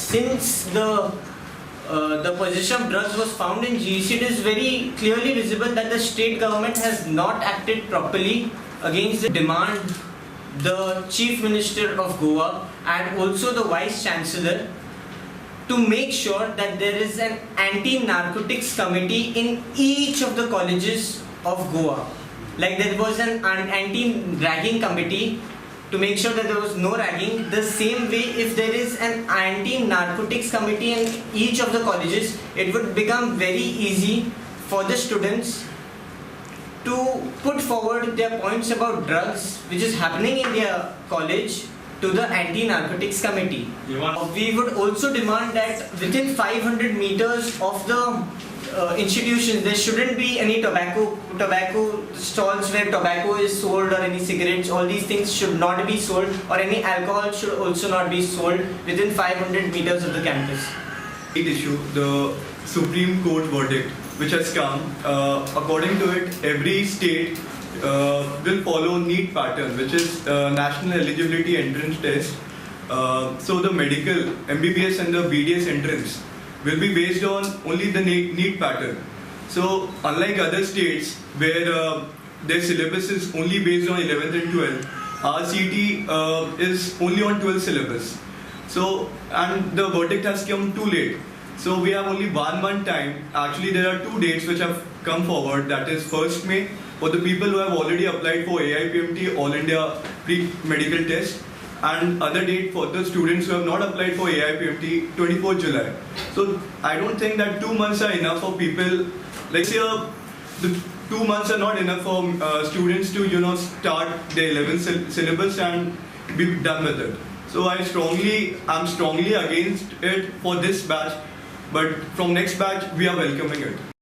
since the possession of drugs was found in GEC, it is very clearly visible that the state government has not acted properly against the demand. The Chief Minister of Goa and also the Vice Chancellor to make sure that there is an anti-narcotics committee in each of the colleges of Goa. Like there was an anti-ragging committee to make sure that there was no ragging. The same way, if there is an anti-narcotics committee in each of the colleges, it would become very easy for the students to put forward their points about drugs which is happening in their college to the anti-narcotics committee. We would also demand that within 500 meters of the institutions there shouldn't be any tobacco stalls where tobacco is sold or any cigarettes. All these things should not be sold, or any alcohol should also not be sold within 500 meters of the campus. Issue the Supreme Court verdict which has come. According to it, every state will follow NEET pattern, which is National Eligibility Entrance Test. So the medical, MBBS and the BDS entrance will be based on only the NEET pattern. So unlike other states where their syllabus is only based on 11th and 12th, our CET is only on 12th syllabus. So, and the verdict has come too late. So we have only 1 month time. Actually, there are 2 dates which have come forward. That is 1st May for the people who have already applied for AIPMT, All India Pre-Medical Test, and other date for the students who have not applied for AIPMT, 24th July. So I don't think that 2 months are enough for people. Like say the 2 months are not enough for students to start their 11th syllabus and be done with it. So I'm strongly against it for this batch, but from next batch we are welcoming it.